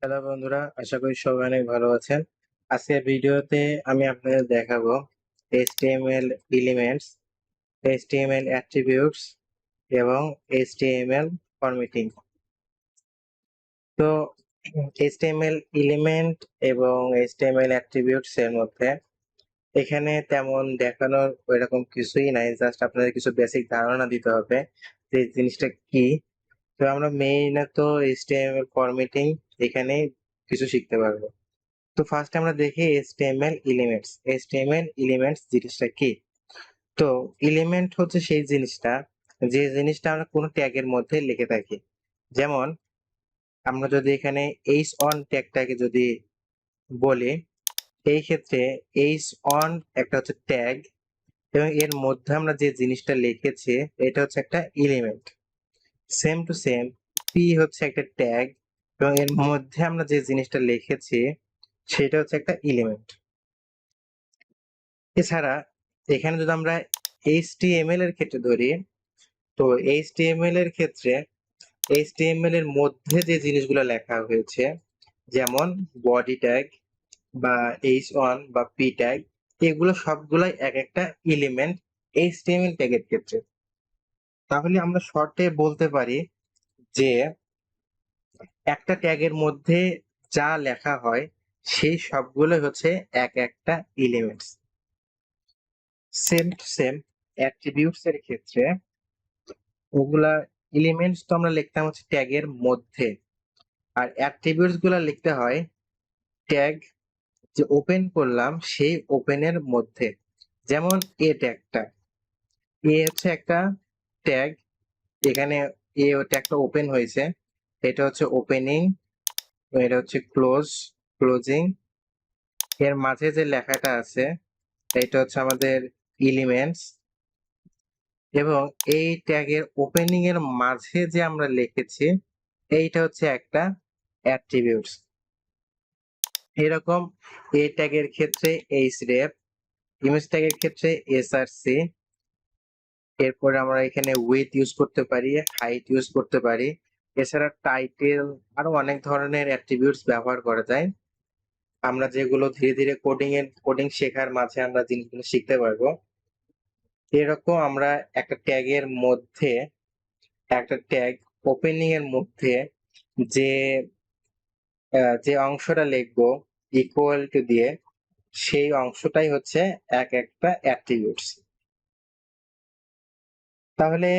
Hello বন্ধুরা, আশা করি সবাই অনেক ভালো আছেন। আজকের ভিডিওতে আমি আপনাদের দেখাবো HTML এলিমেন্টস, HTML অ্যাট্রিবিউটস এবং HTML ফরম্যাটিং। তো HTML এলিমেন্ট এবং HTML অ্যাট্রিবিউটস এর মধ্যে এখানে তেমন দেখানোর ওইরকম কিছুই নাই, জাস্ট আপনাদের কিছু বেসিক ধারণা দিতে হবে যে জিনিসটা কি। তো আমরা মেইনত HTML ফরম্যাটিং এখানে কিছু শিখতে পারবো। তো ফার্স্ট আমরা দেখি HTML এলিমেন্টস। HTML এলিমেন্টস জিনিসটা কি? তো এলিমেন্ট হচ্ছে সেই জিনিসটা, যে জিনিসটা আমরা কোনো ট্যাগের মধ্যে লিখে থাকি। যেমন আমরা যদি এখানে h1 ট্যাগটাকে যদি বলি, এই ক্ষেত্রে h1 একটা হচ্ছে ট্যাগ এবং এর মধ্যে আমরা যে জিনিসটা লিখেছি এটা হচ্ছে একটা element. Same to same p হচ্ছে একটা ট্যাগ এবং এর মধ্যে আমরা যে জিনিসটা লিখেছি সেটা হচ্ছে একটা এলিমেন্ট। এছাড়া এখানে যদি আমরা HTML এর ক্ষেত্রে ধরি, তো HTML এর ক্ষেত্রে HTML এর মধ্যে যে জিনিসগুলো লেখা হয়েছে, যেমন বডি ট্যাগ বা h1 বা p ট্যাগ, এগুলো সবগুলাই এক একটা এলিমেন্ট HTML ট্যাগের ক্ষেত্রে। তাহলে আমরা শর্টে বলতে পারি যে একটা ট্যাগের মধ্যে যা লেখা হয় সেই সবগুলো হচ্ছে এক একটা elements. Same to same attributes এর ক্ষেত্রে ওগুলা এলিমেন্টস তো আমরা লিখতাম হচ্ছে ট্যাগের মধ্যে, আর অ্যাট্রিবিউটস গুলা লিখতে হয় ট্যাগ যে ওপেন করলাম সেই ওপেনের মধ্যে। যেমন এ ট্যাগটা, এ হচ্ছে একটা ট্যাগ, এখানে এ ট্যাগটা ওপেন হয়েছে, এটা হচ্ছে ওপেনিং, এটা হচ্ছে ক্লোজিং, এর মাঝে যে লেখাটা আছে এটা হচ্ছে আমাদের এলিমেন্টস, এবং এই ট্যাগের ওপেনিং এর মাঝে যে আমরা লিখেছি এইটা হচ্ছে একটা অ্যাট্রিবিউটস। এরকম এ ট্যাগের ক্ষেত্রে href, ইমেজ ট্যাগের ক্ষেত্রে src, এরপরে আমরা এখানে উইথ ইউজ করতে পারি, হাইট ইউজ করতে পারি। এছাড়া টাইটেল, আরো অনেক ধরনের অ্যাট্রিবিউটস ব্যবহার করা যায়, আমরা যেগুলো ধীরে ধীরে কোডিং শেখার মাঝে আমরা জিনিসগুলো শিখতে পারবো। এরকম আমরা একটা ট্যাগের মধ্যে, একটা ট্যাগ ওপেনিং এর মধ্যে যে যে অংশটা লিখবো ইকুয়াল টু দিয়ে, সেই অংশটাই হচ্ছে এক একটা অ্যাট্রিবিউটস। তাহলে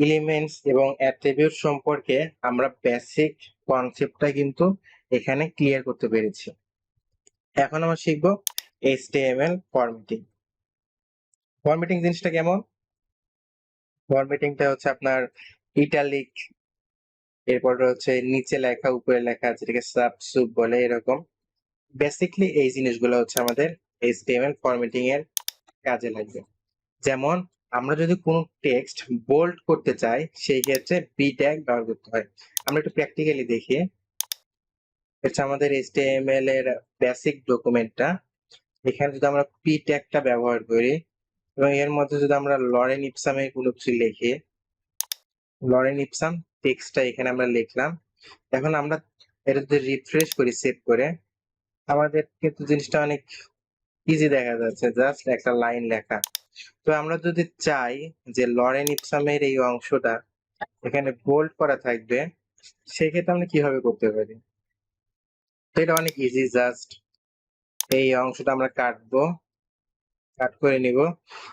এলিমেন্টস এবং অ্যাট্রিবিউট সম্পর্কে আমরা বেসিক কনসেপ্টটা কিন্তু এখানে ক্লিয়ার করতে পেরেছি। এখন আমরা শিখবো HTML ফরম্যাটিং। ফরম্যাটিং জিনিসটা কেমন? ফরম্যাটিংটা হচ্ছে আপনার ইটালিক, এরপর হচ্ছে নিচে লেখা উপরে লেখা, যেটাকে সাবসুব বলে, এরকম বেসিকলি এই জিনিসগুলো হচ্ছে আমাদের HTML ফরম্যাটিং এর কাজে লাগবে। যেমন আমরা যদি কোনো টেক্সট বোল্ড করতে চাই সেই ক্ষেত্রে বি ট্যাগ ব্যবহার করতে হয়। আমরা একটু প্র্যাকটিক্যালি দেখি। এটা আমাদের HTML এর বেসিক ডকুমেন্টটা। এখানে যদি আমরা পি ট্যাগটা ব্যবহার করি এবং এর মধ্যে যদি আমরা লরেন ইপসামের কোনো কিছু লিখি, লরেন ইপসাম টেক্সটটা এখানে আমরা লিখলাম। এখন আমরা এটা যদি রিফ্রেশ করি সেভ করে, আমাদের কিন্তু জিনিসটা অনেক ইজি দেখা যাচ্ছে, জাস্ট একটা লাইন লেখা। তো আমরা যদি চাই যে লরেন ইপসামের এই অংশটা এখানে বোল্ড করা থাকবে, সেক্ষেত্রে আমরা কিভাবে করতে পারি? তো এটা অনেক ইজি, জাস্ট এই অংশটা আমরা কাটবো, কাট করে নিব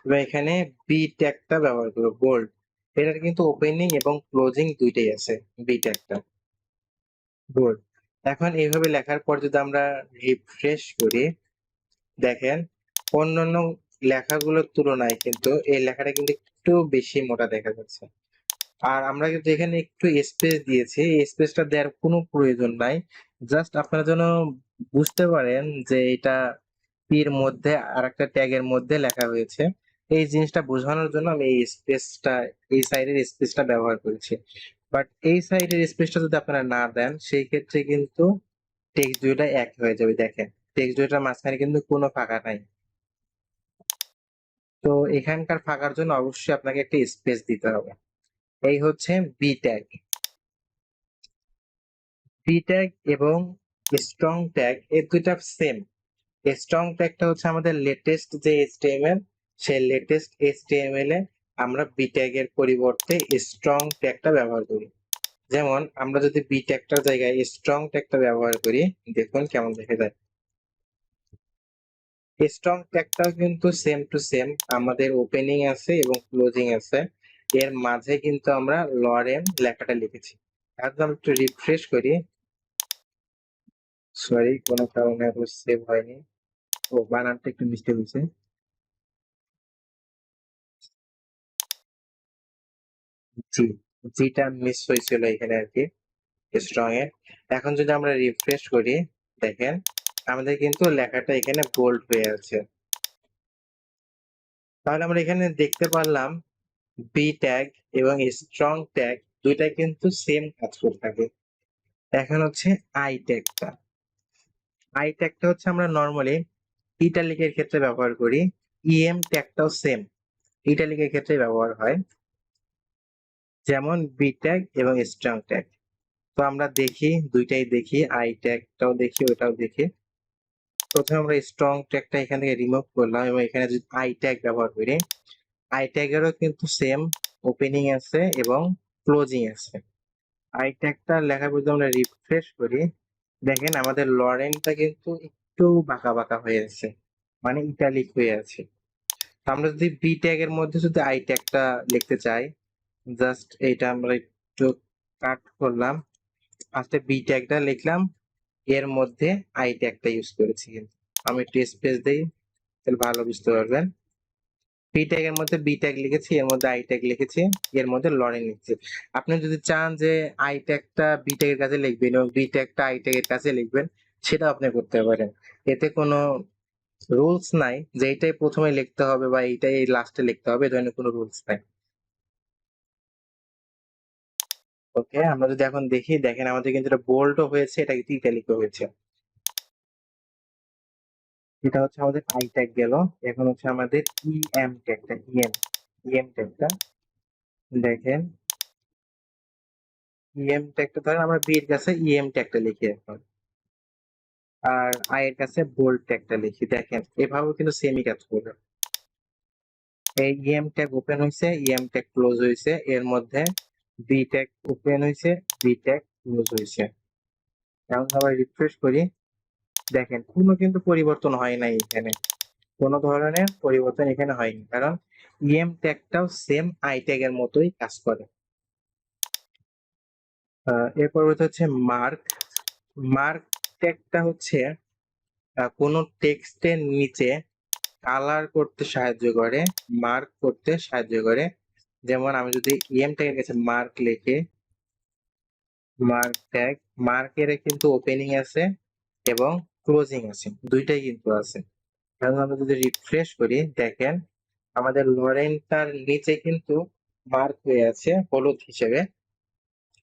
এবং এখানে বি ট্যাগটা ব্যবহার করব, বোল্ড। এটার কিন্তু ওপেনিং এবং ক্লোজিং দুইটাই আছে, বি ট্যাগটা, বোল্ড। এখন এইভাবে লেখার পর যদি আমরা রিফ্রেশ করি, দেখেন অন্যান্য লেখাগুলোর তুলনায় কিন্তু এই লেখাটা কিন্তু একটু বেশি মোটা দেখা যাচ্ছে। আর আমরা কিন্তু এখানে একটু স্পেস দিয়েছি, এই স্পেসটা দেওয়ার কোনো প্রয়োজন নাই, জাস্ট আপনারা যেন বুঝতে পারেন যে এটা পির মধ্যে আরেকটা ট্যাগের মধ্যে লেখা হয়েছে। এই জিনিসটা বোঝানোর জন্য আমি এই স্পেসটা, এই সাইডের স্পেসটা ব্যবহার করেছি। বাট এই সাইডের স্পেসটা যদি আপনারা না দেন সেই ক্ষেত্রে কিন্তু টেক্সট দুইটা এক হয়ে যাবে। দেখেন টেক্সট দুইটার মাঝখানে কিন্তু কোনো ফাঁকা নাই। তো এখানকার ফাঁকার জন্য অবশ্যই আপনাকে একটা স্পেস দিতে হবে। এই হচ্ছে বি ট্যাগ। বি ট্যাগ এবং স্ট্রং ট্যাগ, এই দুইটা সেম। স্ট্রং ট্যাগটা হচ্ছে আমাদের লেটেস্ট যে HTML, সেই লেটেস্ট HTML এ আমরা বি ট্যাগের পরিবর্তে স্ট্রং ট্যাগটা ব্যবহার করি। যেমন আমরা যদি বি ট্যাগটার জায়গায় স্ট্রং ট্যাগটা ব্যবহার করি, দেখুন কেমন দেখা যায়। স্ট্রং ট্যাগটাও কিন্তু সেম টু সেম, আমাদের ওপেনিং আছে এবং ক্লোজিং আছে, এর মাঝে কিন্তু আমরা লরেন লেখাটা লিখেছি। একদম একটু রিফ্রেশ করি, সরি কোনো কারণে সেভ হয়নি, ও বানানটা একটু মিস্টেক হয়েছে। জি, জিটা মিস হয়েছিল এখানে আর কি, স্ট্রং এ। এখন যদি আমরা রিফ্রেশ করি, দেখেন আমাদের কিন্তু লেখাটা এখানে বোল্ড হয়ে আছে। তাহলে আমরা এখানে দেখতে পারলাম বি ট্যাগ এবং স্ট্রং ট্যাগ দুইটা কিন্তু সেম কাজ করে থাকে। এখন হচ্ছে আই ট্যাগটা। আই ট্যাগটা হচ্ছে আমরা নরমালি ইটালিকের ক্ষেত্রে ব্যবহার করি। ইএম ট্যাগটাও সেম, ইটালিকের ক্ষেত্রে ব্যবহার হয়, যেমন বি ট্যাগ এবং স্ট্রং ট্যাগ। তো আমরা দেখি, দুইটাই দেখি, আই ট্যাগটাও দেখি, ওটাও দেখি। প্রথমে আমরা স্ট্রং ট্যাগটা এখান থেকে রিমুভ করলাম এবং এখানে যদি আই ট্যাগ ব্যবহার করি, আই ট্যাগেরও কিন্তু সেম ওপেনিং আছে এবং ক্লোজিং আছে। আই ট্যাগটা লেখার পর আমরা রিফ্রেশ করি, দেখেন আমাদের লরেনটা কিন্তু একটু বাঁকা বাঁকা হয়ে আছে, মানে ইটালিক হয়ে আছে। তো আমরা যদি বি ট্যাগের মধ্যে যদি আই ট্যাগটা লিখতে চাই, জাস্ট এইটা আমরা একটু কাট করলাম, ফার্স্টে বি ট্যাগটা লিখলাম, এর মধ্যে আই ট্যাগটা ইউজ করেছি। কিন্তু আমি একটু স্পেস দেই, তাহলে ভালো বুঝতে পারবেন। বি ট্যাগ এর মধ্যে বি ট্যাগ লিখেছি, এর মধ্যে আই ট্যাগ লিখেছি, এর মধ্যে লরেন লিখেছি। আপনি যদি চান যে আই ট্যাগটা বি ট্যাগের কাছে লিখবেন এবং বি ট্যাগটা আই ট্যাগের কাছে লিখবেন, সেটা আপনি করতে পারেন। এতে কোনো রুলস নাই যে এইটাই প্রথমে লিখতে হবে বা এইটাই লাস্টে লিখতে হবে, এই ধরনের কোনো রুলস নাই। ওকে, আমরা যদি এখন দেখি, দেখেন আমাদের কিন্তু এটা বোল্ডও হয়েছে, এটা কিন্তু ইটালিকও হয়েছে। এটা হচ্ছে আমাদের আই ট্যাগ গেল। এখন হচ্ছে আমাদের ইএম ট্যাগটা, ইএম ট্যাগটা দেখেন। ইএম ট্যাগটা ধরেন আমরা বি এর কাছে ইএম ট্যাগটা লিখি এখন, আর আই এর কাছে বোল্ড ট্যাগটা লিখি, দেখেন এভাবেও কিন্তু সেমই কাজ করবে। এই ইএম ট্যাগ ওপেন হয়েছে, ইএম ট্যাগ ক্লোজ হয়েছে, এর মধ্যে বি ট্যাগ ওপেন হয়েছে, বি ট্যাগ ক্লোজ হয়েছে। এখন আবার রিফ্রেশ করি, দেখেন কোনো কিন্তু পরিবর্তন হয় নাই এখানে, কোনো ধরনের পরিবর্তন এখানে হয়নি, কারণ ইএম ট্যাগটাও সেম আই ট্যাগের মতোই কাজ করে। এর পরবর্তী হচ্ছে মার্ক। মার্ক ট্যাগটা হচ্ছে কোনো টেক্সটের নিচে কালার করতে সাহায্য করে, মার্ক করতে সাহায্য করে। যেমন আমি যদি ইএম ট্যাগের কাছে মার্ক লিখি, মার্ক ট্যাগ, মার্কের কিন্তু ওপেনিং আছে এবং ক্লোজিং আছে, দুইটাই কিন্তু আছে। এখন আমরা যদি রিফ্রেশ করি, দেখেন আমাদের লরেন্টার নিচে কিন্তু মার্ক হয়ে আছে হলুদ হিসেবে।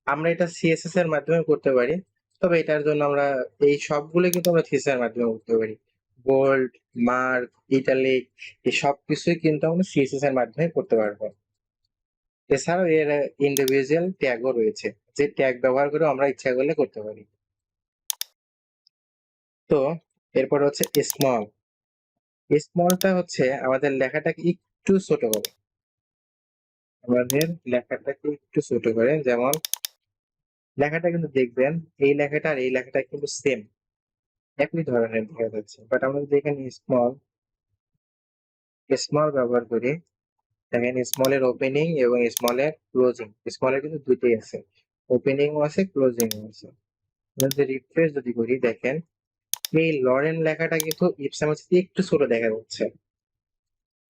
আমরা এটা সিএসএস এর মাধ্যমে করতে পারি, তবে এটার জন্য আমরা এই সবগুলো কিন্তু আমরা থিসিস এর মাধ্যমে করতে পারি। বোল্ড, মার্ক, ইটালিক, এই সবকিছুই কিন্তু আমরা সিএসএস এর মাধ্যমে করতে পারবো। এছাড়াও এর ইন্ডিভিজুয়াল ট্যাগও রয়েছে, যে ট্যাগ ব্যবহার করে আমরা ইচ্ছা করলে করতে পারি। তো এরপর হচ্ছে স্মল। স্মলটা হচ্ছে আমাদের লেখাটাকে একটু ছোট করে, আমাদের লেখাটাকে একটু ছোট করে। যেমন লেখাটা কিন্তু দেখবেন এই লেখাটা আর এই লেখাটা কিন্তু সেম, একই ধরনের দেখা যাচ্ছে, বাট আমরা যদি এখানে স্মল স্মল ব্যবহার করি, দেখেন স্মলের ওপেনিং এবং স্মলের ক্লোজিং, স্মলের কিন্তু দুইটাই আছে, ওপেনিংও আছে ক্লোজিংও আছে। যদি রিফ্রেশ যদি করি, দেখেন এই লরেন লেখাটা কিন্তু ইপসামের সাথে একটু ছোট দেখা যাচ্ছে।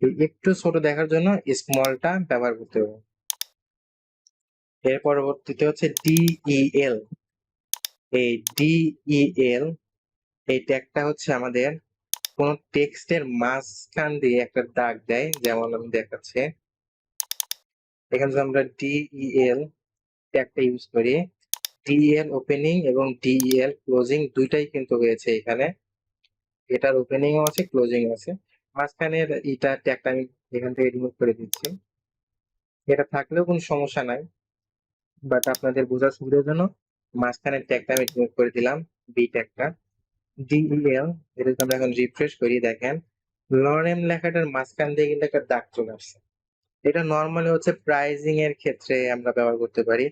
এই একটু ছোট দেখার জন্য স্মলটা ব্যবহার করতে হবে। এর পরবর্তীতে হচ্ছে ডিইএল। এই ডিইএল, এই ট্যাগটা হচ্ছে আমাদের কোন টেক্সটের মাঝখান দিয়ে একটা দাগ দেয়, যেমন আমি দেখাচ্ছি। এখানে যদি আমরা ডিইএল ট্যাগটা ইউজ করি, ডিইএল ওপেনিং এবং ডিইএল ক্লোজিং দুইটাই কিন্তু হয়েছে এখানে, এটার ওপেনিং ও আছে ক্লোজিং আছে। মাঝখানের এটা ট্যাগটা আমি এখান থেকে রিমুভ করে দিচ্ছি, এটা থাকলেও কোনো সমস্যা নাই, বাট আপনাদের বোঝার সুবিধার জন্য মাঝখানের ট্যাগটা আমি রিমুভ করে দিলাম। বি ট্যাগটা ডিইএল, এটা যদি আমরা এখন রিফ্রেশ করি, দেখেন লরেম লেখাটার মাঝখান দিয়ে কিন্তু একটা দাগ চলে আসছে। এটা নর্মালি হচ্ছে প্রাইজিং এর ক্ষেত্রে আমরা ব্যবহার করতে পারি,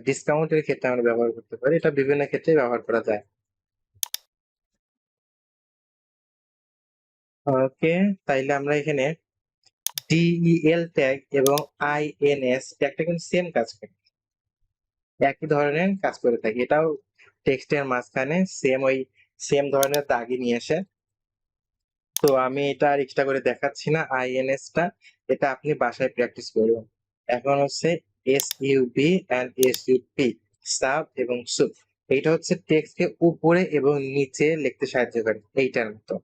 ডিসকাউন্টের ক্ষেত্রে আমরা ব্যবহার করতে পারি, এটা বিভিন্ন ক্ষেত্রে ব্যবহার করা যায়। ওকে, তাইলে আমরা এখানে ডিইএল ট্যাগ এবং আইএনএস ট্যাগটা কিন্তু সেম কাজ করে, একই ধরনের কাজ করে থাকি। এটাও টেক্সটের মাঝখানে সেম ধরনের দাগই নিয়ে আসে। তো আমি এটা আর এক্সট্রা করে দেখাচ্ছি না, আইএনএস টা এটা আপনি বাসায় প্র্যাকটিস করুন। এখন হচ্ছে S U B and S U P, sub এবং সুপ। এটা হচ্ছে টেক্সটকে উপরে এবং নিচে লিখতে সাহায্য করে, এইটার মতো।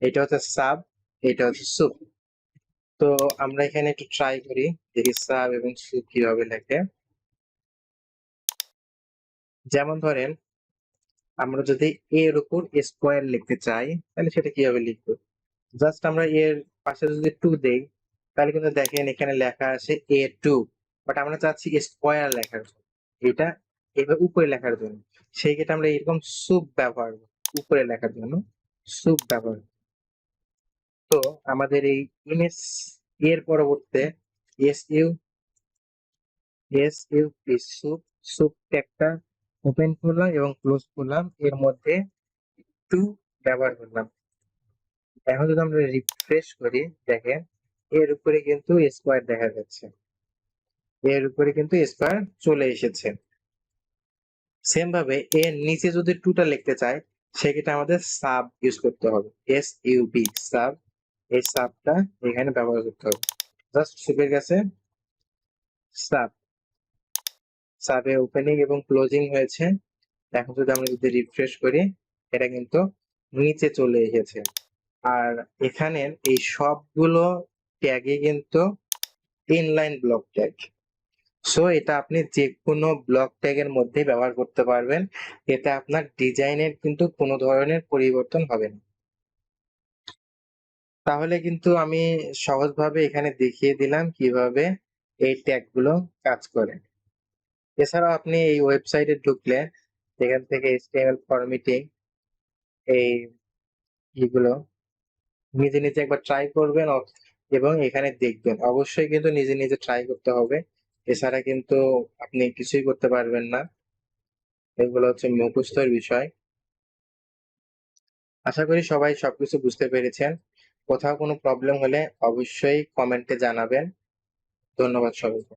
এটা হচ্ছে সাব, এটা হচ্ছে সুপ। তো আমরা এখানে একটু ট্রাই করি, দেখি সাব এবং সুপ কিভাবে লেখে। যেমন ধরেন আমরা যদি এর উপর স্কোয়ার লিখতে চাই, তাহলে সেটা কিভাবে লিখবো? জাস্ট আমরা এর পাশে যদি 2 দেই, তাহলে কিন্তু দেখেন এখানে লেখা আছে A2, বাট আমরা চাচ্ছি স্কোয়ার লেখার জন্য, এটা এভাবে উপরে লেখার জন্য। সেই ক্ষেত্রে আমরা এরকম সুপ ব্যবহার করব, উপরে লেখার জন্য সুপ ব্যবহার। তো আমাদের এই ইমেজ এর পরবর্তীতে S U P sup, sup ট্যাগটা ওপেন করলাম এবং ক্লোজ করলাম, এর মধ্যে 2 ব্যবহার করলাম। এখন যদি আমরা রিফ্রেশ করি, দেখেন এর উপরে কিন্তু স্কোয়ার দেখা যাচ্ছে, এর উপরে কিন্তু স্কোয়ার চলে এসেছে। সেম ভাবে এর নিচে যদি 2 টা লিখতে চাই, সেক্ষেত্রে আমাদের সাব ইউজ করতে হবে, এস ইউ বি সাব। এই সাবটা এখানে ব্যবহার করতে হবে। জাস্ট সুপের কাছে সাব, সাবে ওপেনিং এবং ক্লোজিং হয়েছে। এখন যদি আমরা যদি রিফ্রেশ করি, এটা কিন্তু নিচে চলে এসেছে। আর এখানের এই সবগুলো ট্যাগে কিন্তু ইনলাইন ব্লক ট্যাগ। সো এটা আপনি যে কোনো ব্লক ট্যাগের মধ্যে ব্যবহার করতে পারবেন, এতে আপনার ডিজাইনের কিন্তু কোনো ধরনের পরিবর্তন হবে না। তাহলে কিন্তু আমি সহজভাবে এখানে দেখিয়ে দিলাম কিভাবে এই ট্যাগগুলো কাজ করে। এছাড়াও আপনি এই ওয়েবসাইটে ঢুকলে এখান থেকে HTML ফরম্যাটিং এই এগুলো নিজে নিজে একবার ট্রাই করবেন, এবং এখানে দেখবেন। অবশ্যই কিন্তু নিজে নিজে ট্রাই করতে হবে, এছাড়া কিন্তু আপনি কিছুই করতে পারবেন না। এগুলো হচ্ছে মুখস্থের বিষয়। আশা করি সবাই সবকিছু বুঝতে পেরেছেন। কোথাও কোনো প্রবলেম হলে অবশ্যই কমেন্টে জানাবেন। ধন্যবাদ সবাইকে।